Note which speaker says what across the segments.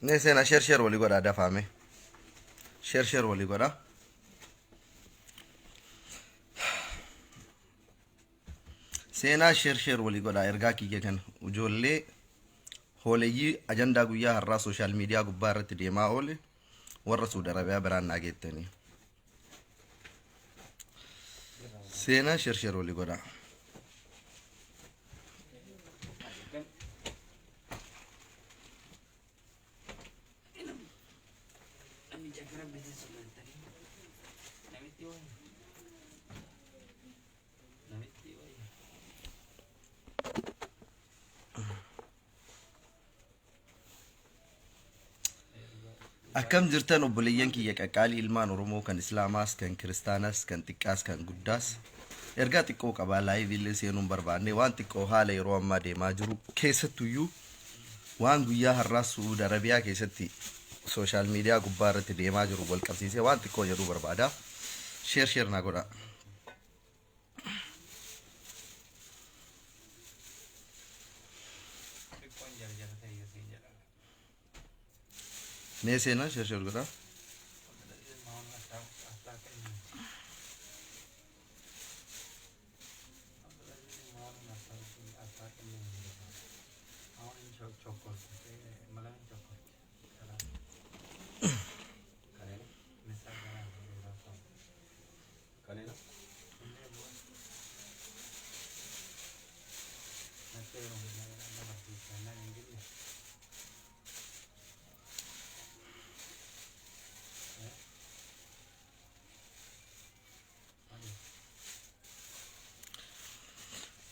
Speaker 1: Nesena share wali goda da fame. Share wali goda. Sena share wali goda erga kiyya kan ujolle holeyi ajanda guyya harra social media gubbarratti deema ole warra Saudi Arabia biraan naagettani. Sena share wali goda. Akkam jirtan obboleeyyan kiyya qaqqaalii ilmaan Oromoo kan Islaamaas kan Kiristaanas kan xiqqaas kan guddaas ergaa xiqqoo qabaa live illee seenuun barbaanne waan xiqqoo haala yeroo ammaa deemaa jiru keessattuyyuu waan guyyaa har'aa Saudi Arabiyaa keessatti social media gubbaarratti deemaa jiru wal qabsiisee waan xiqqoo jedhuu barbaada. Share naa godha. Nesena share godha.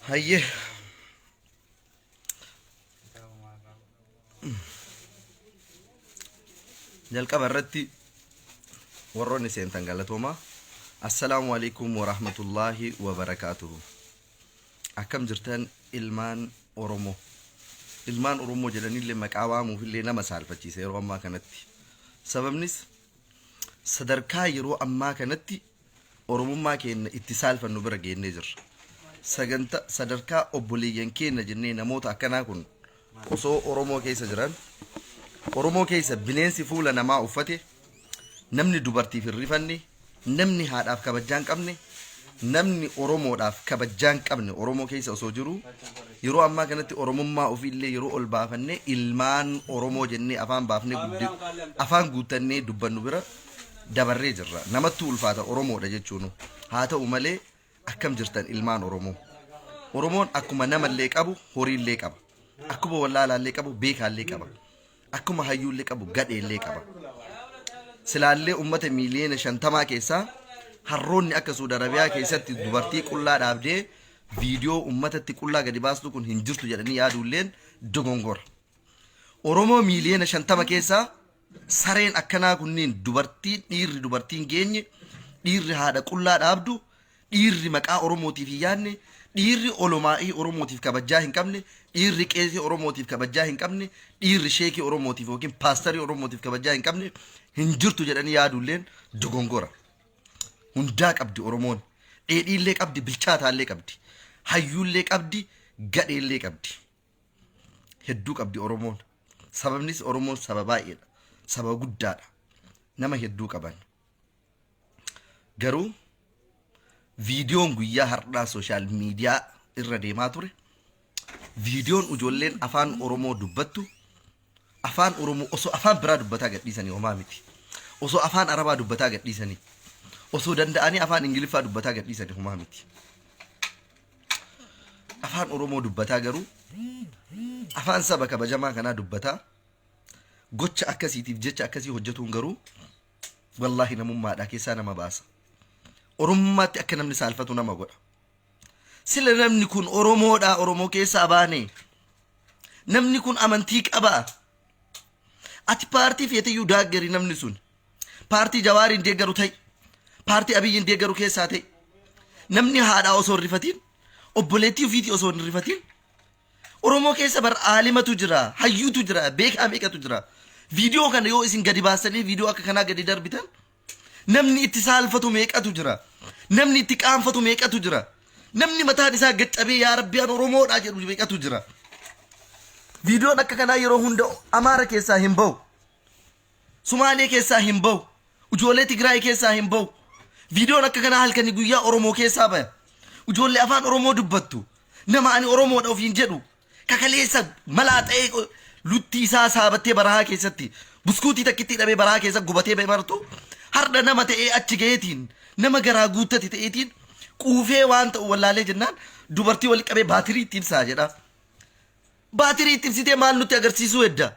Speaker 1: Hayyee jalqaba irratti warroonni seentan galatooma. Assalaamu alaykum wa rahmatullahi wa barakaatuhu. Akkam jirtan ilmaan Oromoo. Ilmaan Oromoo jedhanillee maqaa waamuuf illee nama saalfachiisa yeroo ammaa kanatti. Sababnis sadarkaa yeroo ammaa kanatti Oromummaa keenya itti saalfannu bira geennee jirra. Saganta sadarkaa obboleeyyan keenya jennee namoota akkanaa kun osoo Oromoo keessa jiran Oromoo keessa bineensi fuula namaa uffate namni dubartiif hin rifanne namni haadhaaf kabajaan qabne namni Oromoodhaaf kabajaan qabne Oromoo keessa osoo jiru yeroo ammaa kanatti Oromummaa ofiillee yeroo ol baafanne ilmaan Oromoo jennee afaan baafne afaan guutannee dubbannu bira dabarree jirra. Namatti ulfaata Oromoodha jechuun haa ta'u malee akkam jirtan ilmaan Oromoo. Oromoon akkuma namallee qabu horiillee qaba. Akkuma wallaalaallee qabu beekaallee qaba. Akkuma hayyuullee qabu gadheellee qaba. Silaallee ummata miiliyoona 50 keessaa harroonni akka Saudi Arabiyaa keessatti dubartii qullaa dhaabdee viidiyoo ummatatti qullaa gadi baastu kun hin jirtu jedhanii yaaduulleen dogongora. Oromoo miiliyoona 50 keessaa sareen akkanaa kunniin dhiirri dubartiin geenye dhiirri haadha qullaa dhaabdu dhiirri maqaa Oromootiif hin yaadne dhiirri olomaa'ii Oromootiif kabajaa hin qabne dhiirri qeesii Oromootiif kabajaa hin qabne dhiirri sheekii Oromootiif yookiin paastarii Oromootiif kabajaa hin qabne hin jirtu jedhanii yaaduulleen dogongora. Hundaa qabdi Oromoon. Dheedhiillee qabdi bilchaataallee qabdi. Hayyuullee qabdi gadheellee qabdi. Hedduu qabdi Oromoon. Sababnis Oromoon saba baay'eedha. Saba guddaadha. Nama hedduu qaban. Garuu viidiyoon guyyaa har'aa social media irra deemaa ture. Viidiyoon ijoolleen afaan Oromoo dubbattu afaan Oromoo osoo afaan biraa dubbataa gadhiisanii homaa miti. Osoo afaan Arabaa dubbataa gadhiisanii osoo danda'anii afaan Ingiliffaa dubbataa gadhiisanii homaa miti. Afaan Oromoo dubbataa garuu afaan saba kabajamaa kanaa dubbataa gocha akkasiitiif jecha akkasii hojjetuun garuu wallahi namummaadhaa keessaa nama baasa. Oromummaatti akka namni saalfatu nama godha. Sila namni kun Oromoodha, Oromoo keessaa baane. Namni kun amantii qaba. Ati paartii feetiyyuu daaggari namni sun. Paartii Jawaariin deeggaru ta'e. Paartii Abiyyiin deeggaru keessaa ta'e. Namni haadhaa osoo hin rifatiin, obboleettii ofiitii osoo hin rifatiin. Oromoo keessa bar aalimatu jira, hayyuutu jira, beekaa meeqatu jira. Viidiyoo kana yoo isin gadi baasanii viidiyoo akka kanaa gadi darbitan namni itti saalfatu meeqatu jira. Namni itti qaanfatu meeqatu jira. Namni mataan isaa gaccabee yaa Rabbi an Oromoodha jedhu meeqatu jira. Viidiyoon akka kanaa yeroo hunda Amaara keessaa hin bahu. Sumaalee keessaa hin bahu. Ijoollee Tigraay keessaa hin bahu. Viidiyoon akka kanaa halkanii guyyaa Oromoo keessaa baya. Ijoollee afaan Oromoo dubbattu. Nama ani Oromoodha ofiin jedhu. Kakaleessa malaa ta'ee lutti isaa saabattee barahaa keessatti buskuutii takkitti hidhamee barahaa keessa gubatee ba'e martu. Har'a nama ta'ee achi ga'eetiin nama garaa guuttati ta'eetiin quufee waan ta'u wallaalee jennaan dubartii wal qabee baatirii itti ibsaa jedha. Baatirii itti ibsitee maal nutti agarsiisuu edda?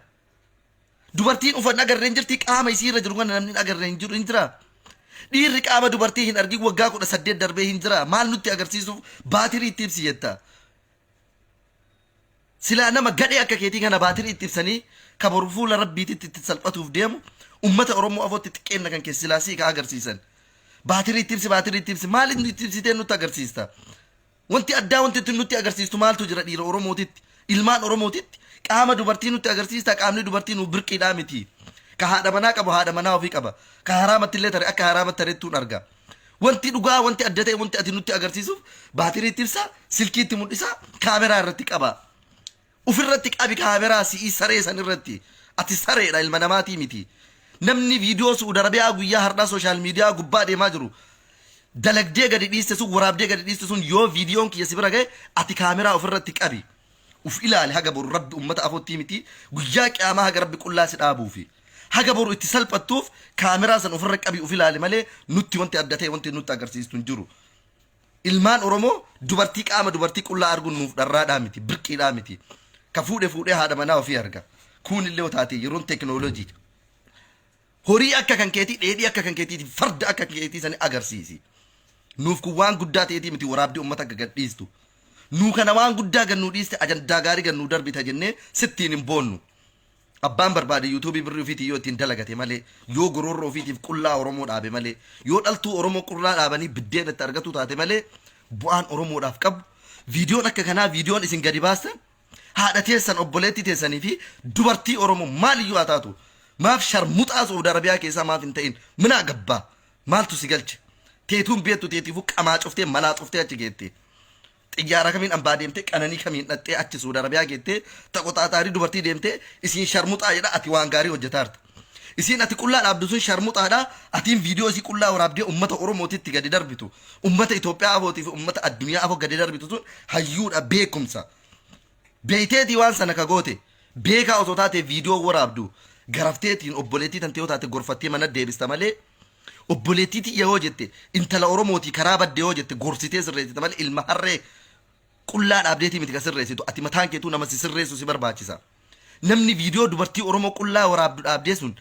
Speaker 1: Dubartiin uffanna agarree hin jirti qaama isii irra jiru kana namni agarree hin jiru hin jira. Dhiirri qaama dubartii hin argin waggaa 18 darbee hin jira. Maal nutti agarsiisuuf baatirii itti ibsi jetta? Silaa nama gadhee akka keetii kana baatirii itti ibsanii kabaru fuula rabbiititti itti salphatuuf deemu ummata Oromoo afootti xiqqeenna kan keessilaasii ka agarsiisan. Baatirii itti ibsi maal inni itti ibsitee nutti agarsiista? Wanti addaa wanti nutti agarsiistu maaltu jira dhiira Oromootitti? Ilmaan Oromootitti qaama dubartii nutti agarsiista qaamni dubartii nu birqiidhaa miti. Ka haadha manaa qabu haadha manaa ofii qaba. Ka haraamatti illee tare akka haraamatti tareettuun arga. Wanti dhugaa wanti adda ta'e wanti ati nutti agarsiisuuf baatirii itti ibsa silkiitti mul'isa kaameraa irratti qaba. Ufirratti qabi kaameraa si'ii saree san irratti. Ati sareedha ilma namaatii miti. Namni viidiyoo Suudi Arabiyaa guyyaa har'aa sooshaal miidiyaa gubbaa deemaa jiru. Dalagdee gadi dhiiste sun waraabdee gadi dhiiste sun yoo viidiyoon kiyya si bira ga'e ati kaameraa ofirratti qabi. Uf ilaali haga boru rabbi ummata afootti miti guyyaa qiyaamaa haga rabbi qullaa si dhaabuufi. Haga boru itti salphattuuf kaameraa san ofirra qabi uf ilaali malee nutti wanti adda ta'e wanti nutti agarsiistu hin jiru. Ilmaan Oromoo dubartii qaama dubartii qullaa arguun nuuf dharraadhaa miti birqiidhaa miti. Ka fuudhee haadha manaa ofii arga. Kun illee taate yeroon teekinooloojii. Horii akka kan keetii dheedhii akka kan keetii farda akka kan keetii sani agarsiisi. Nuuf kun waan guddaa ta'eetii miti waraabdii uummata akka gadhiistu. Nuu kana waan guddaa gannuu dhiiste ajandaa gaarii gannuu darbita jennee sittiin hin boonnu. Abbaan barbaade yuutuubii birrii ofiitii yoo ittiin dalagate malee yoo goroorroo ofiitiif qullaa Oromoo dhaabe malee yoo dhaltuu Oromoo qullaa dhaabanii biddeen itti argatu taate malee bu'aan Oromoodhaaf qabu. Viidiyoon akka kanaa viidiyoon isin gadi baastan haadha teessan obboleetti teessanii fi dubartii Oromoo maaliyyuu haa taatu maaf sharmuxaa Suudi Arabiyaa keessaa maaf hin ta'in minaa gabbaa maaltu si galche teetuun beektu teetiifuu qamaa cuftee malaa cuftee achi geette xiyyaara kamiin ambaa deemtee qananii kamiin dhattee achi Suudi Arabiyaa geettee taqoxaaxaarii dubartii deemtee isiin sharmuxaa jedha ati waan gaarii hojjetaarta. Isiin ati qullaa dhaabdu sun sharmuxaadha atiin viidiyoo isii qullaa waraabdee ummata Oromootitti gadi darbitu ummata Itoophiyaa afootiif ummata addunyaa afoo gadi darbitu sun hayyuudha beekumsa. Beeyteetii waan sana ka goote beekaa osoo taate viidiyoo waraabdu garafteetiin obboleettii tantee yoo taate gorfattee mana deebista malee obboleettiitii yoo jette intala Oromootii karaa baddee yoo jette gorsitee sirreessite malee ilma harree qullaa dhaabdeetii miti ka sirreessitu ati mataan keetuu nama si sirreessu si barbaachisa. Namni viidiyoo dubartii Oromoo qullaa waraabdu dhaabdee sun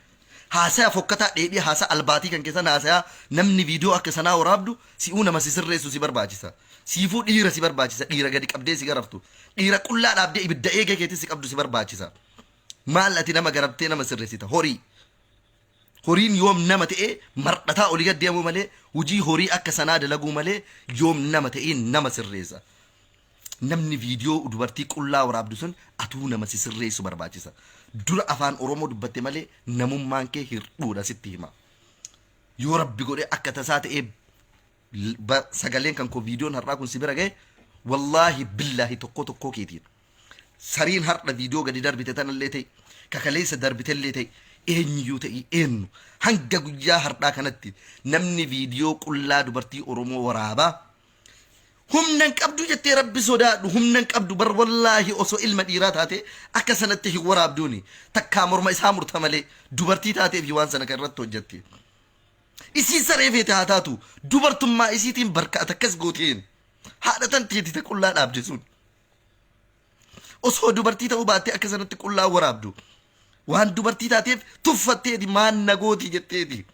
Speaker 1: haasaa fokkataa dheedhii haasaa albaatii kan keessan haasaa namni viidiyoo akka sanaa waraabdu si'uu nama si sirreessu si barbaachisa. Siifuu dhiira si barbaachisa dhiira gadi qabdee si garaftu dhiira qullaa dhaabdee ibidda eegee keetii si qabdu si barbaachisa. Maal ati nama garabtee nama sirreessita horii. Horiin yoom nama ta'ee mardhataa olii gad deemuu malee hojii horii akka sanaa dalaguu malee yoom nama ta'ee nama sirreessa. Namni viidiyoo dubartii qullaa waraabdu sun atuu nama si sirreessu barbaachisa. Dura afaan Oromoo dubbatte malee namummaan kee hirdhuudha sitti hima. Yoo rabbi godhee akka tasaa ta'ee sagaleen kan koo viidiyoon har'aa kun si bira ga'e wallaahi billaahi tokko keetiin. Sariin har'a viidiyoo gadi darbite tanallee ta'e kakaleessa darbitellee ta'e eenyuyyuu ta'e eenyu hanga guyyaa har'aa kanatti namni viidiyoo qullaa dubartii Oromoo waraabaa humnan qabdu jettee rabbi sodaadhu humnan qabdu bar wallaahi osoo ilma dhiiraa taate akka sanatti hin waraabduuni takkaa morma isaa murta malee dubartii taateef waan sana kan irratti hojjette. Isii saree feete haa taatu dubartummaa isiitiin barkaata akkas gooteen haadha tanteetite qullaa dhaabde sun. Osoo dubartii ta'uu baattee akka sanatti qullaa waraabdu waan dubartii taateef tuffatteeti maan nagooti jetteeti.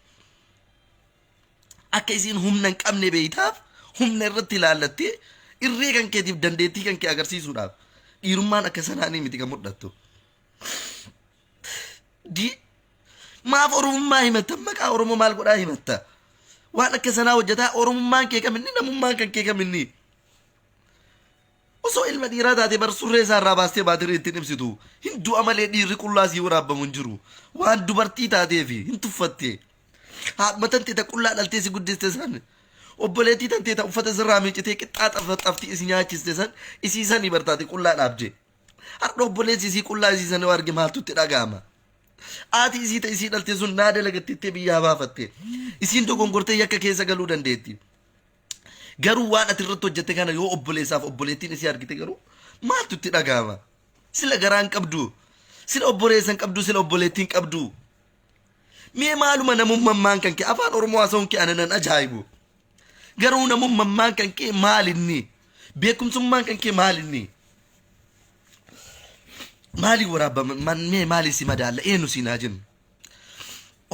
Speaker 1: Akka isiin humna hin qabne beeytaaf humna irratti ilaallattee irree kan keetiif dandeettii kan kee agarsiisuudhaaf dhiirummaan akka sanaanii miti kan mul'attu. Maaf Oromummaa himatta maqaa Oromoo maal godhaa himatta waan akka sanaa hojjetaa Oromummaan kee kaminni namummaan kan kee kaminni. Osoo ilma dhiiraa taate bar surree isaa irraa baastee baatirii ittiin ibsitu hin du'a malee dhiirri qullaa sii waraabbamu hin jiru waan dubartii taateefi hin tuffatte. Haadmatan teeta qullaa dhaltee si guddiste san obboleettii tan teeta uffata sirraa miicitee qixxaa xafxaftii isi nyaachiste san isii sanii bartaate qullaa dhaabde. Har'a obboleessi isii qullaa isii sana arge maaltutti dhaga'ama. ati isii ta isii dhalte sun naa dalagattee biyyaa baafatte isiin dogongortee yakka keessa galuu dandeetti garuu waan ati irratti hojjette kana yoo obboleessaaf obboleettiin isii argite garuu maaltu itti dhagahama sila garaan qabdu sila obboleessan qabdu sila obboleettiin qabdu mee maaluma namummaan kan kee afaan oromoo haasa'uun kee ananan ajaa'ibu garuu namummaan kan kee maalinni beekumsummaan kan kee maalinni maali waraabama mee maali si madaalla eenyu si naa jennu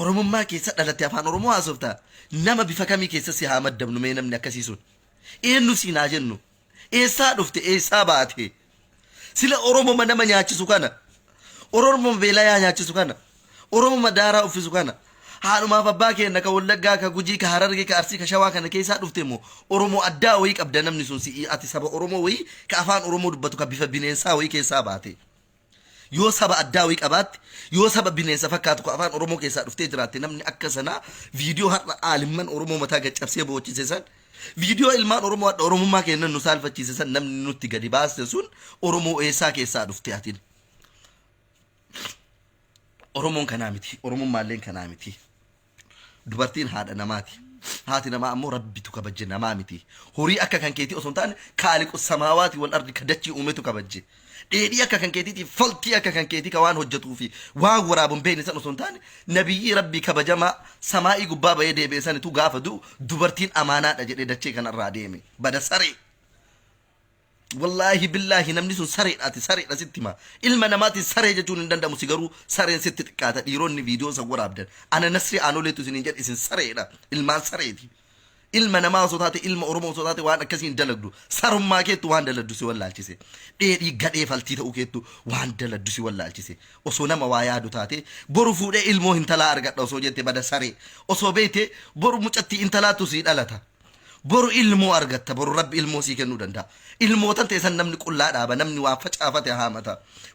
Speaker 1: oromummaa keessa dhalatte afaan oromoo haasofta nama bifa kamii keessa si haa maddabnu mee namni akkasii sun eenyu si naa jennu eessaa dhufte eessaa baate sila oromoma nama nyaachisu kana oromoma beelayaa nyaachisu kana oromoma daaraa uffisu kana haadhumaaf abbaa keenna ka wallaggaa ka gujii ka harargee ka arsii ka shawaa kana keessaa dhufte immoo oromoo addaa wayii qabda namni sun si ati saba oromoo wayii ka afaan oromoo dubbatu ka bifa bineensaa wayii keessaa baate yoo saba addaa wayii qabaatti yoo saba bineensa fakkaatu ka afaan oromoo keessaa dhuftee jiraatte namni akka sanaa viidiyoo har'a aalimman oromoo mataa gaccabsee boochise san viidiyoo ilmaan oromoo hadha oromummaa kennan nu saalfachiise san namni nutti gadi baaste sun oromoo eessaa keessaa dhufte atiin oromoon kanaa miti oromummaalleen kanaa miti dubartiin haadha namaati haati namaa ammoo rabbitu kabajje namaa miti horii akka kan keetii osoo hin taane kaaliqu samaawaati wal ardi kadachii uumetu kabajje dheedhii akka kan keetiiti foltii akka kan keetii ka waan hojjetuu fi waan waraabuun beekne san osoo hin taane nabiyyii rabbii kabajamaa samaa'ii gubbaa bahee deebi'e sanitu gaafa du'u dubartiin amaanaadha jedhee dachee kanarraa deeme bada saree wallahi billahi namni sun sareedhaati sareedha sitti hima ilma namaati saree jechuun hin danda'amu si garuu sareen sitti xiqqaata dhiironni viidiyoo san waraabdan ana nasri aanoleetu isin jedhe isin sareedha ilmaan sareeti ilma namaa osoo taate ilma oromoo osoo taate waan akkasiin dalagdu sarummaa keettu waan daladdu si wallaalchise dheedhii gadhee faltii ta'uu keettu waan daladdu si wallaalchise osoo nama waa yaadu taate boru fuudhee ilmoo intalaa argadha osoo jette bada saree osoo beete boru mucattii intalaatu si dhalata boru ilmoo argatta boru rabbi ilmoo sii kennuu danda'a ilmootan ta'e san namni qullaa dhaaba namni waan facaafate haamata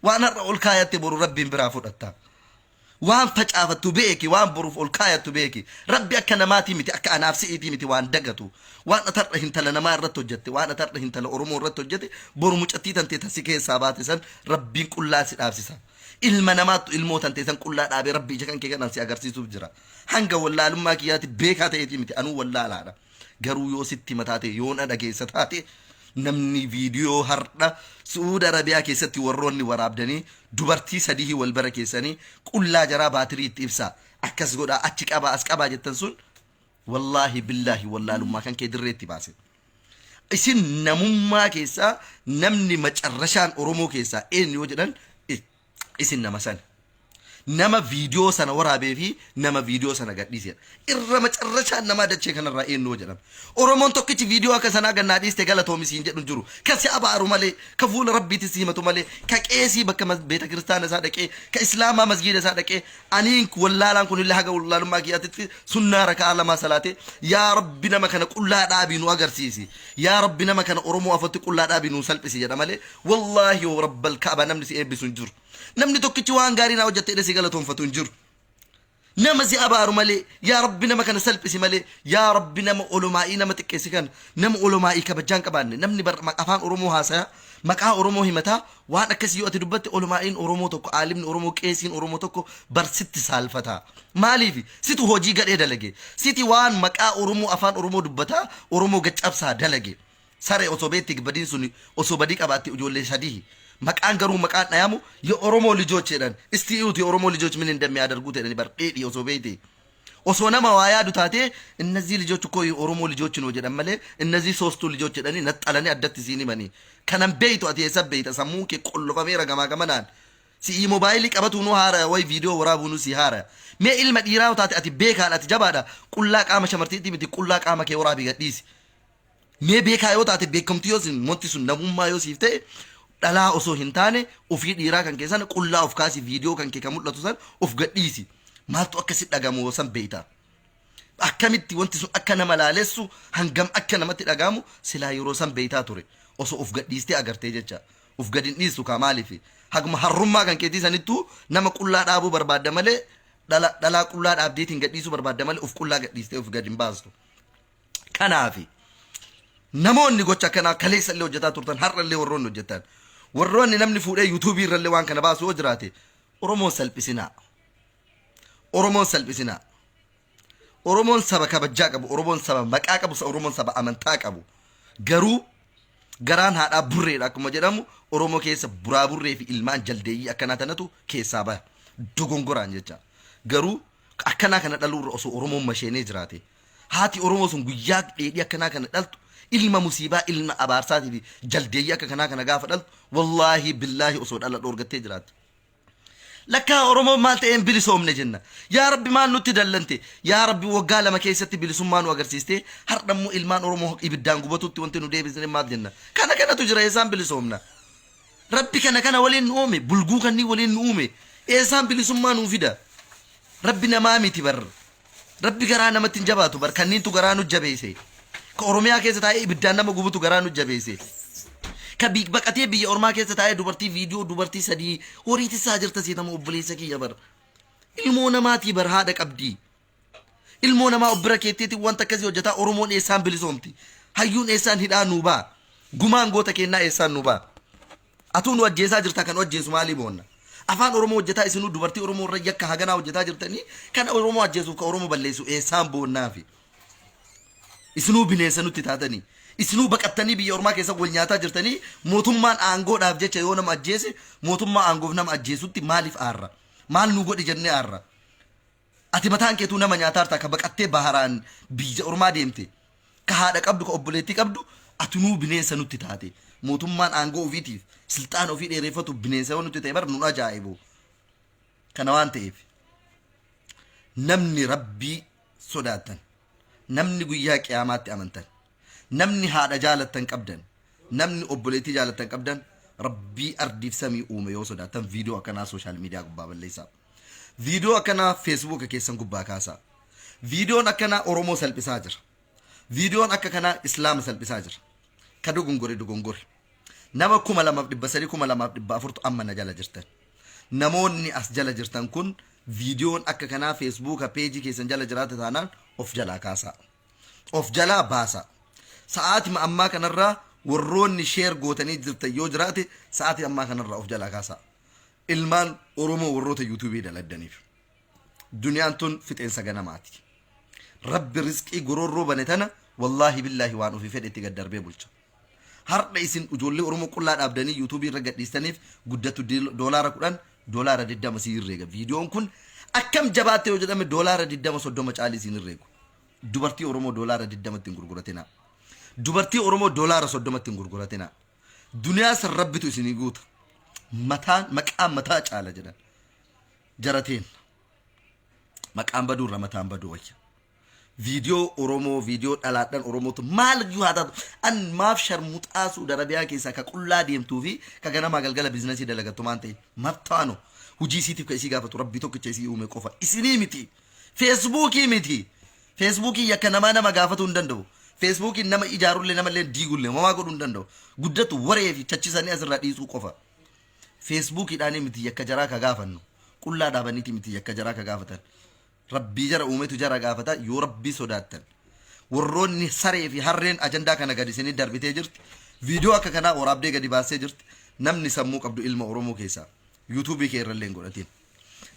Speaker 1: waan har'a ol kaayatte boru rabbiin biraa fudhatta waan facaafattu beeki waan boruuf ol kaayattu beeki rabbi akka namaatii miti akka anaaf si'iitii miti waan dagatu waan atarra hintala namaa irratti hojjette waan atarra hintala oromoo irratti hojjette boru mucattii tante tasi keessaa baate san rabbiin qullaa si dhaabsisa ilma namaattu ilmoo tante san qullaa dhaabee rabbi ija kan kee kanaan si agarsiisuuf jira hanga wallaalummaa kiyyaati beekaa ta'eetii miti anuu wallaalaadha garuu yoo sitti mataate yoo na dhageessa taate namni viidiyoo har'a Suuda Arabiyaa keessatti warroonni waraabdanii dubartii sadii wal bara keessanii qullaa jaraa baatirii itti ibsa akkas godha achi qaba as qaba jettan sun wallahi billahi wallaalummaa kan kee dirreetti baase isin namummaa keessaa namni macarrashaan oromoo keessaa eenyu yoo jedhan isin nama san nama viidiyoo sana waraabee fi nama viidiyoo sana gadhiise irra macarrashaan nama dachee kanarraa eenyu jedhama oromoon tokkichi viidiyoo akka sanaa gannaa dhiiste galatoomisiin jedhu jiru ka si abaaru malee ka fuula rabbiitti si himatu malee ka qeesii bakka beeta kiristaana isaa dhaqee ka islaamaa masgiida isaa dhaqee aniin wallaalaan kun illee haga wallaalummaa kiyyaatitti sunnaa rakaa lamaa salaate yaa rabbi nama kana qullaa dhaabii nu agarsiisi yaa rabbi nama kana oromoo afatti qullaa dhaabii nu salphisi jedha malee wallaahi yoo rabbal kaaba namni si eebbisu hin jiru namni tokkichi waan gaarii naa hojjettee si galatoonfatu hin jiru nama si abaaru malee yaa rabbi nama kana salphisi malee yaa rabbi nama olomaa'ii nama xiqqeessi kan nama olomaa'ii kabajaan qabaanne namni afaan oromoo haasaya maqaa oromoo himataa waan akkasii yoo ati dubbatte olomaa'iin oromoo tokko aalimni oromoo qeesiin oromoo tokko barsitti saalfata maaliif situ hojii gadhee dalage siti waan maqaa oromoo afaan oromoo dubbataa oromoo gaccabsaa dalage saree osoo beetti badiin sun osoo badii qabaatti ijoollee sadii maqaan garuu maqaan dhayamu የኦሮሞ ልጆች ሄደን እስቲ እዩት የኦሮሞ ልጆች ምን እንደሚያደርጉት ሄደን በርዴዲ ኦሶቤቴ ኦሶነማ ዋያዱ ታቴ እነዚህ ልጆች እኮ የኦሮሞ ልጆች ነው ጀደን መለ እነዚህ ሶስቱ ልጆች ሄደን ነጠለኔ አደት ሲኒ መኒ ከነም ቤይቶ አቴ ሰበይተ ሰሙ ከቆሎፈሜ ረጋማ ገመናን ሲ ሞባይል ቀበቱ ነው ሃረ ወይ ቪዲዮ ወራቡ ነው ሲ ሃረ ሜ ኢልመ ዲራው ታቴ አቲ ቤካላት ጀባዳ ቁላ ቃመ ሸመርቲቲ ምቲ ቁላ ቃመ ከወራቢ ገዲስ ሜ ቤካዮ ታቴ ቤከምቲዮስ ሞንቲሱ ነሙማ ዮሲፍቴ dhalaa osoo hin taane ofii dhiiraa kan keessan qullaa of kaasi viidiyoo kan kee kan mul'atu san of gadhiisi maaltu akkasi dhagamu san beeyta akkamitti wanti sun akka nama laalessu hangam akka namatti dhagamu silaa yeroo san beeytaa ture osoo of gadhiistee agartee jecha of gadin dhiisu kaa maaliif haguma harrummaa kan keetii sanittu nama qullaa dhaabuu barbaadda malee dhalaa qullaa dhaabdeetiin gadhiisuu barbaadda malee of qullaa gadhiistee of gadin baastu kanaafi namoonni gocha kana kaleessa illee hojjetaa turtan har'a illee warroonni hojjetan warroonni namni fuudhee yuutuubii irrallee waan kana baasu yoo jiraate oromoon salphisinaa oromoon salphisinaa. Oromoon saba kabajaa qabu, Oromoon saba maqaa qabu, Oromoon saba amantaa qabu. Garuu garaan haadhaa burreedha akkuma jedhamu Oromoo keessa buraa burree fi ilmaan jaldeeyyii akkanaa tanatu keessaa baha. Dogongoraan jecha. Garuu akkanaa kana dhaluurra osoo Oromoon masheenee jiraate. Haati Oromoo sun guyyaa dheedhii akkanaa kana dhaltu ilma musiibaa ilma abaarsaatii fi jaldeeyyii akka kanaa kana gaafa dhaltu wallaahi billaahi osoo dhala dhoorgattee jiraate. Lakkaa Oromoo maal ta'een bilisoomne jenna. Yaa Rabbi maal nutti dallante. Yaa Rabbi waggaa lama keessatti bilisummaa nu agarsiiste hardhammoo ilmaan Oromoo ibiddaan gubatutti wanti nu deebisne maal jenna. Kana kanatu jira eessaan bilisoomna. Rabbi kana waliin nu uume bulguu kannii waliin nu uume eessaan bilisummaa nuu fida. Rabbi namaa miti bar. Rabbi garaa namatti hin jabaatu bar kanniintu garaa nu jabeesse. Ka Oromiyaa keessa taa'ee ibiddaan nama gubutu garaa nu jabeesse. Ka baqatee biyya ormaa keessa taa'ee dubartii viidiyoo dubartii sadii horiitti isaa jirta seetama obboleessa kiyya bar. Ilmoo namaatii bar haadha qabdi. Ilmoo namaa obbira keettiitti wanta akkasii hojjetaa Oromoon eessaan bilisoomti. Hayyuun eessaan hidhaa nuu baa. Gumaan goota kennaa eessaan nuu baa. Atuu nu ajjeesaa jirta kan ajjeesu maalii boonna. Afaan Oromoo hojjetaa isinuu dubartii Oromoo irra yakka haganaa hojjetaa jirtanii kan Oromoo ajjeesuuf ka Oromoo balleessu eessaan boonnaafi. Isinuu bineensa nutti taatanii. Isinuu baqattanii biyya ormaa keessa wal nyaataa jirtanii mootummaan aangoodhaaf jecha yoo nama ajjeese mootummaa aangoof nama ajjeesutti maaliif aarra? Maal nu godhi jennee aarra? Ati mataan keetuu nama nyaataa hartaa ka baqattee baharaan biyya ormaa deemte ka haadha qabdu ka obboleettii qabdu atunuu bineensa nutti taate mootummaan aangoo ofiitiif silxaan ofii dheereffatu bineensa yoo nutti ta'e bar nun ajaa'ibu. Kana waan ta'eef namni rabbii sodaatan namni guyyaa qiyaamaatti amantan namni haadha jaalattan qabdan namni obboleettii jaalattan qabdan rabbii ardiif samii uume yoo sodaatan viidiyoo akkanaa sooshaal miidiyaa gubbaa balleessaa. Viidiyoo akkanaa feesbuuka keessan gubbaa kaasaa. Viidiyoon akkanaa Oromoo salphisaa jira. Viidiyoon akka kanaa Islaama salphisaa jira. Ka dogongore. Nama 2,300 2,400 amma na jala jirtan. Namoonni as jala jirtan kun viidiyoon akka kanaa feesbuuka peejii keessan jala jiraata taanaan of jalaa kaasaa. Of jalaa baasaa. Sa'aatii ammaa kanarraa warroonni sheer gootanii jirtan yoo jiraate sa'aatii ammaa kanarraa of jalaa kaasaa. Ilmaan Oromoo warroota yuutuubii daladdaniif. Duniyaan tun fixeensa ganamaati. Rabbi rizqii gororroo bane tana wallaahi billaahi waan ofii fedhe itti gaddarbee bulcha. Har'a isin ijoollee Oromoo qullaa dhaabdanii yuutuubii irra gadhiistaniif guddatu $10 $20 sii irreega. Viidiyoon kun akkam jabaatte yoo jedhame $20 caalii siin irreegu. Dubartii Oromoo $20 ittiin gurguratina. Dubartii Oromoo $30 ittiin gurguratina. Duniyaa san rabbitu isinii guuta. Maqaan mataa caala jedhan. Jarateen. Maqaan baduurra mataan baduu wayya. Viidiyoo Oromoo viidiyoo dhalaadhaan Oromootu maal iyyuu haa taatu an maaf sharmuxaa Suudi Arabiyaa keessaa ka qullaa deemtuu fi ka ganamaa galgala biizinasii dalagattu maan ta'e maftaano hujii isiitiif ka isii gaafatu rabbii tokkicha isii uume qofa isinii miti. Feesbuukii miti. Feesbuukii yakka nama gaafatu hin danda'u. Feesbuukiin nama ijaarullee namallee diigullee homaa godhuu hin danda'u. Guddatu waree fi chachisanii asirraa dhiisuu qofa. Feesbuukiidhaan miti yakka jaraa ka gaafannu. Qullaa dhaabaniiti miti yakka jaraa ka gaafatan. Rabbii jara uumetu jara gaafata yoo rabbii sodaattan. Warroonni saree fi harreen ajandaa kana gadi isinii darbitee jirti. Viidiyoo akka kanaa waraabdee gadi baasee jirti. Namni sammuu qabdu ilma Oromoo keessaa. Yuutuubii kee irrallee hin godhatiin.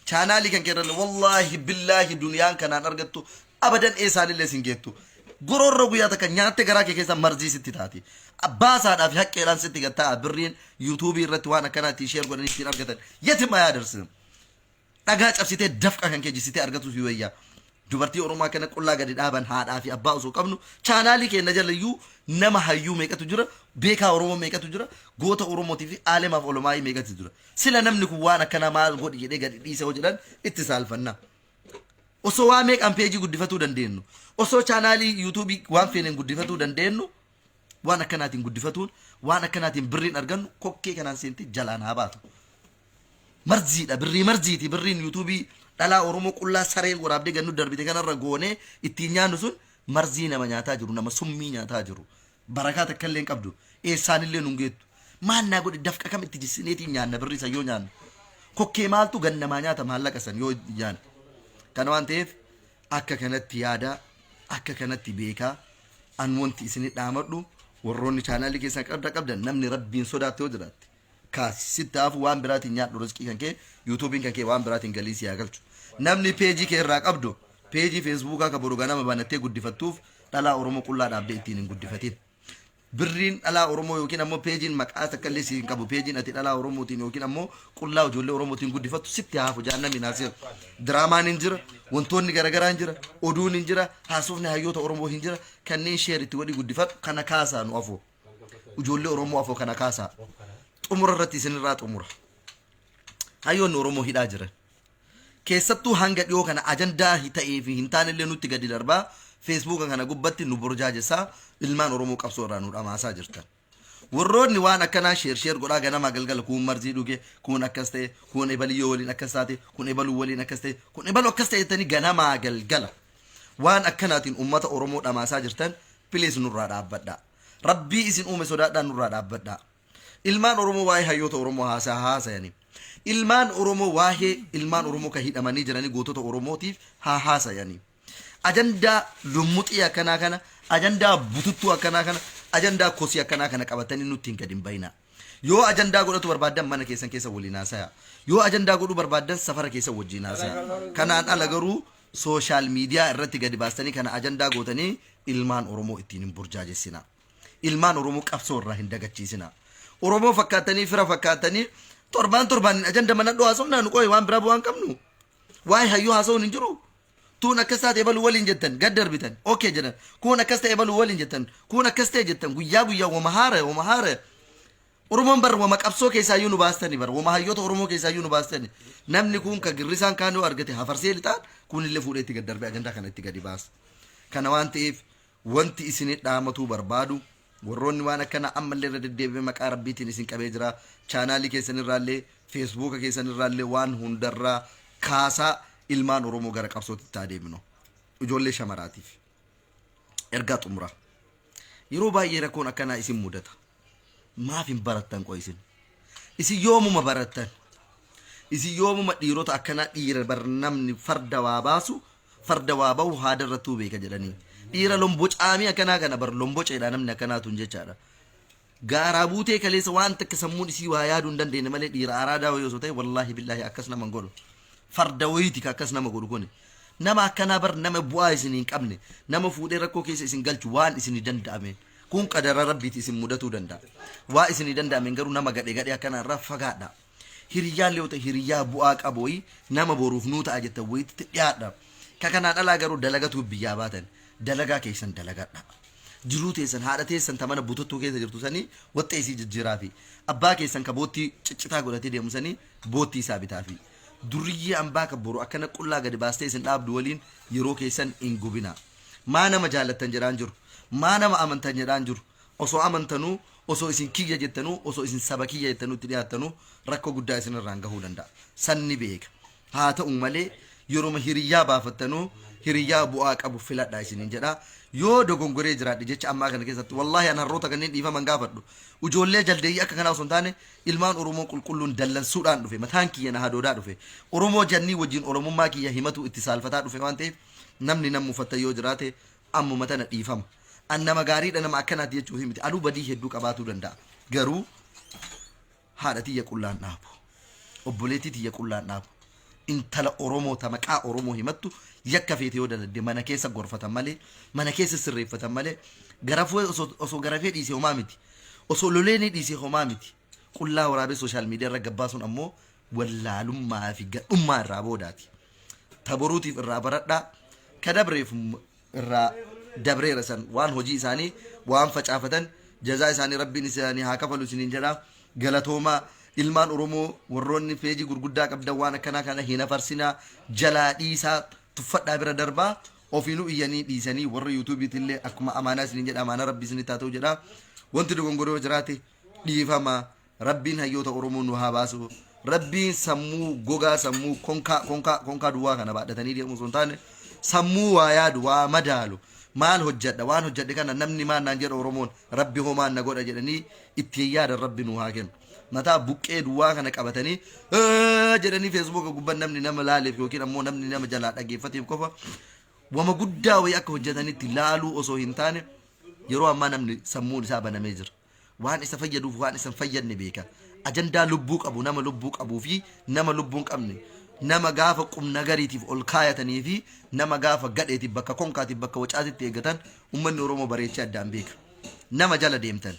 Speaker 1: Chaanaalii kan kee irrallee wallaahi billaahi duniyaan kanaan argattu abadan eessaanillee sin geettu. Gororroo guyyaa takka nyaatte garaa kee keessa marzii sitti taati. Abbaasaadhaaf haqqeedhaan sitti gattaa birriin yuutuubii irratti waan akkanaatti sheer godhanii ittiin argatan yetima yaadarsin. Dhagaa cabsitee dafqa kan kee jisitee argatu fi wayyaa. Dubartii Oromoo kana qullaa gadi dhaaban haadhaa fi abbaa osoo qabnu chaanaalii keenya jalayyuu nama hayyuu meeqatu jira beekaa Oromoo meeqatu jira goota Oromootii fi aalemaaf olomaayii meeqatu jira. Sila namni kun waan akkana maal godhi jedhee gadi dhiisa hoo jedhan itti saalfanna. Osoo waa meeqaan peejii guddifatuu dandeenyu osoo chaanaalii yuutuubii waan feeneen guddifatuu dandeenyu waan akkanaatiin guddifatuun waan akkanaatiin birriin argannu kokkee kanaan seenti jalaan haa baatu. Marziidha birrii marziiti birriin yuutuubii dhalaa Oromoo qullaa saree waraabdee gannu darbite kanarra goonee ittiin nyaannu sun marzii nama nyaataa jiru nama summii nyaataa jiru barakaa takka illee hin qabdu eessaanillee nun geettu maannaa godhe dafqa kam itti jisineetiin nyaanna birrii isa yoo nyaannu kokkee maaltu gannamaa nyaata maallaqa san yoo nyaanne kana waan ta'eef akka kanatti yaadaa akka kanatti beekaa an wanti isinii dhaamadhu warroonni chaanaalii keessan qabdan namni rabbiin sodaate yoo jiraatte kaasisittaafu waan biraatiin nyaadhu rizqii kan kee yuutuubiin kan kee waan biraatiin galii si haa galchu namni peejii kee irraa qabdu peejii feesbuukaa ka boru ganama banattee guddifattuuf dhalaa oromoo qullaa dhaabdee ittiin hin guddifatin birriin dhalaa oromoo yookiin ammoo peejiin maqaa takka illee siin qabu peejiin ati dhalaa oromootiin yookiin ammoo qullaa ijoollee oromootiin guddifattu sitti haafu jaannami naasir diraamaan hin jira wantoonni garaagaraa hin jira oduun hin jira haasofni hayyoota oromoo hin jira kanneen sheeritti godhi guddifatu kana kaasaa nu afoo ijoollee oromoo afoo kana kaasaa xumura irratti isinirraa xumura hayyoonni oromoo hidhaa jiran keessattuu hanga dhiyoo kana ajandaa ta'ee fi hin taanellee nutti gadi darbaa feesbuuka kana gubbatti nu burjaajessaa ilmaan oromoo qabsoo irraa nu dhamaasaa jirtan warroonni waan akkanaa sheer godhaa ganama galgala kun marzii dhuge kun akkas ta'e kun ebaliyyoo waliin akkas taate kun ebaluu waliin akkas ta'e kun ebaluu akkas ta'e jettanii ganama galgala waan akkanaatiin ummata oromoo dhamaasaa jirtan please nurraa dhaabbadhaa rabbii isin uume sodaadhaan nurraa dhaabbadhaa ilmaan oromoo waa'ee hayyoota oromoo haasayanii ilmaan oromoo waa'ee ilmaan oromoo ka hidhamanii jiranii gootota oromootiif haasayanii ajandaa lumuxii akkanaa kana ajandaa bututtuu akkanaa kana ajandaa kosii akkanaa kana qabatanii nutti hin gadi bayna yoo ajandaa godhatu barbaadan mana keessan keessa waliin haasaya yoo ajandaa godhu barbaadan safara keessa wajjin haasaya kanaan ala garuu sooshaal miidiyaa irratti gadi baastanii kana ajandaa gootanii ilmaan oromoo ittiin hin burjaajessina ilmaan oromoo qabsoo irraa hin dagachiisina oromoo fakkaatanii fira fakkaatanii torbaan ajanda mana dhoo haasofnaa nu qoy waan biraa bu'aan qabnu waa'ee hayyoo haasawuun hin jiru tuun akkas taate ebaluu waliin jettan gad darbitan okay jedhan kun akkas ta'e ebaluu waliin jettan kun akkas ta'e jettan guyyaa wama haara oromoon bar wama qabsoo keessaa iyyuu nu baastani bar wama hayyoota oromoo keessaa iyyuu nu baastani namni kun ka girrisaan kaanoo argate hafarsee lixaan kun illee fuudhee itti gad darbee ajandaa kana itti gadi baasa kana waan ta'eef wanti isin dhaamatuu barbaadu warroonni waan akkana ammallee irra deddeebi'ee maqaa rabbiitiin isin qabee jira chaanaalii keessanirraallee feesbuuka keessanirraallee waan hundarraa kaasaa ilmaan oromoo gara qabsootti adeemnu ijoollee shamaraatiif ergaa xumura yeroo baay'ee rakkoon akkanaa isin mudata maaf hin barattan qoy isin yoomuma barattan isin yoomuma dhiirota akkanaa dhiira bar namni farda waa baasu farda waa bahu haada irrattuu beeka jedhanii dhiira lombocaamii akkanaa kana bar lomboceedha namni akkanaatuun jechaadha gaaraa buutee kaleessa waan takka sammuun isii waa yaaduu hin dandeenye malee dhiira araadaa wayii osoo ta'e wallaahi billaahi akkas nama godhu farda wayiiti ka akkas nama godhu kuni nama akkanaa bar nama bu'aa isin hin qabne nama fuudhee rakkoo keessa isin galchu waan isin danda'ameen kun qadara rabbiiti isin mudatuu danda'a waa isin danda'ameen garuu nama gadhee akkana irraa fagaadha hiriyyaan leewta hiriyyaa bu'aa qabooyi nama boruuf nuu ta'a jettan wayiitti dhiyaadha ka kanaa dhalaa garuu dalagatu biyyaa baatan dalagaa keessan dalagadha jiruu teessan haadha teessan tamana bututtuu keessa jirtu sanii waxxee isii jijjiiraa fi abbaa keessan ka boottii ciccitaa godhatee deemu sanii boottii isaa bitaa fi duriyyi ambaa ka boru akkana qullaa gadi baastee isin dhaabdu waliin yeroo keessan hin gubina maa nama jaalattan jedhaan jiru maa nama amantan jedhaan jiru osoo amantanuu osoo isin kiyya jettanuu osoo isin saba kiyya jettanuu itti dhiyaattanuu rakkoo guddaa isin irraan gahuu danda'a sanni beeka haa ta'u malee yeroo hiriyyaa baafattanuu hiriyyaa bu'aa qabu filadhaa isiniin jedhaa yoo dogongoree jiraadhe jecha ammaa kana keessatti wallaahi an harroota kanneen dhiifaman gaafadhu ijoollee jaldeeyyii akka kanaa osoo hin taane ilmaan oromoo qulqulluun dallansuudhaan dhufe mataan kiyya na hadoodhaa dhufe oromoo jannii wajjin oromummaa kiyya himatu itti saalfataa dhufe waan ta'eef namni nam mufatta yoo jiraate ammuma tana dhiifama an nama gaariidha nama akkanaati jechuuf miti aduu badii hedduu qabaatuu danda'a garuu haadha tiyya qullaan dhaabu obboleettii tiyya qullaan dhaabu intala oromoo ta maqaa oromoo himattu yakka feete yoo daladde mana keessa gorfatan malee mana keessa sirreeffatan malee garafuu osoo garafee dhiisee homaa miti osoo loleenii dhiisee homaa miti qullaa waraabee sooshaal miidiyaa irra gabbaasuun ammoo wallaalummaa fi gadhummaa irraa boodaati taboruutiif irraa baradhaa ka dabreef irraa dabreera san waan hojii isaanii waan facaafatan jazaa isaanii rabbiin isaanii haa kafalu isiniin jedhaa galatoomaa ilmaan oromoo warroonni peejii gurguddaa qabdan waan akkanaa kana hin afarsinaa jalaa dhiisaa tuffadhaa bira darbaa ofiinuu iyyanii dhiisanii warra yuutuubiitillee akkuma amaanaa isiniin jedha amaanaa rabbii isinitti haa ta'u jedha wanti dogongoree jiraate dhiifama rabbiin hayyoota oromoo nu haa baasu rabbiin sammuu gogaa sammuu konkaa duwwaa kana baadhatanii deemu osoo hin taane sammuu waa yaadu waa madaalu maal hojjedha waan hojjedhe kana namni maan naan jedha oromoon rabbi homaan na godha jedhanii itti yaadan rabbi nu haa kennu mataa buqqee duwwaa kana qabatanii jedhanii feesbuuka gubban namni nama laaleef yookiin ammoo namni nama jalaa dhageeffateef qofa wama guddaa wayii akka hojjetanitti laaluu osoo hin taane yeroo ammaa namni sammuun isaa banamee jira waan isa fayyaduuf waan isa fayyadne beeka ajandaa lubbuu qabu nama lubbuu qabuu fi nama lubbuu hin qabne nama gaafa qumna gariitiif ol kaayatanii fi nama gaafa gadheetiif bakka konkaatiif bakka wacaatitti eeggatan ummanni Oromoo bareechee addaan beeka. Nama jala deemtan,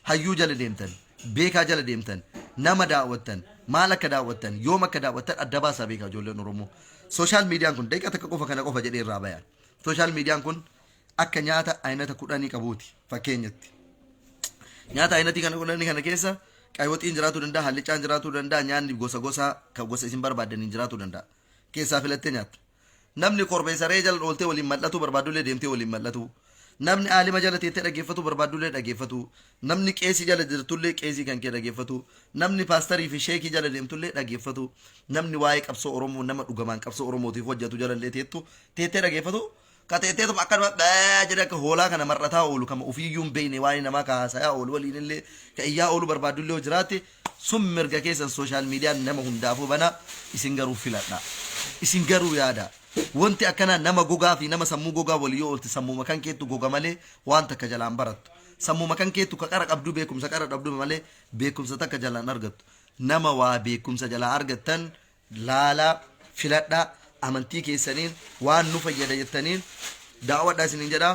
Speaker 1: hayyuu jala deemtan, beekaa jala deemtan, nama daawwattan, maal akka daawwattan, yoom akka daawwattan adda baasaa beekaa ijoolleen Oromoo. Sooshaal miidiyaan kun daqiiqa takka qofa kana qofa jedhee irraa bayan. Sooshaal miidiyaan kun akka nyaata aynata 10 qabuuti fakkeenyatti. Nyaata aynatii kana 10 kana keessa qaywoxiin jiraatu danda'a, hallichaan jiraatu danda'a, nyaanni gosa gosa kan gosa isin barbaadaniin jiraatu danda'a. Keessaa filattee nyaatta. Namni korbeessaree jala ooltee waliin mal'atu barbaadullee deemtee waliin mal'atu. Namni aalima jala teettee dhaggeeffatu barbaadullee dhaggeeffatu. Namni qeesii jala jirtullee qeesii kan kee dhaggeeffatu. Namni paastarii fi sheekii jala deemtullee dhaggeeffatu. Namni waa'ee qabsoo Oromoo nama dhugamaan qabsoo Oromootiif hojjetu jalallee teettee dhaggeeffatu. Kateetee tokko akkanuma jedhe akka hoolaa kana mar'ataa oolu kama ofiiyyuu hin beekne waa'ee namaa kaasayaa oolu waliin illee ka iyyaa oolu barbaadullee jiraate sun mirga keessan sooshaal miidiyaan nama hundaafuu bana isin garuu filadha. Isin garuu yaada. Wanti akkana nama gogaa fi nama sammuu gogaa walii yoo oolte sammuma kan keettu goga malee waan takka jalaan barattu. Sammuma kan keettu ka qara qabdu beekumsa qara qabdu malee beekumsa takka jalaan argattu. Nama waa beekumsa jalaa argattan laalaa filadhaa. Amantii keessaniin waan nu fayyada jettaniin daawwadhaa isiniin jedha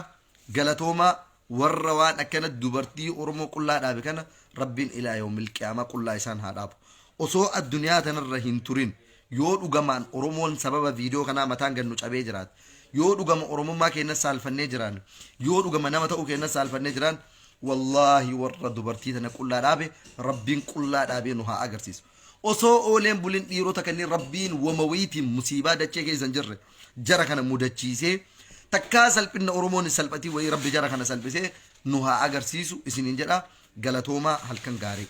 Speaker 1: galatoomaa warra waan akkana dubartii Oromoo qullaa dhaabe kana rabbiin ilaa yoomil qiyaamaa qullaa isaan haa dhaabu. Osoo addunyaa tanarra hin turin yoo dhugamaan Oromoon sababa viidiyoo kanaa mataan gannu cabee jiraate yoo dhugama Oromummaa keenya saalfannee jiraan yoo dhugama nama ta'uu keenya saalfannee jiraan wallaahi warra dubartii tana qullaa dhaabe rabbiin qullaa dhaabee nu haa agarsiisu. Osoo ooleen bulin dhiirota kanneen rabbiin wamawiitiin musiibaa dachee keessan jirre jara kana mudachiisee takkaa salphina Oromoon salphatii wayii rabbi jara kana salphisee nu haa agarsiisu isiniin jedha galatoomaa halkan gaarii.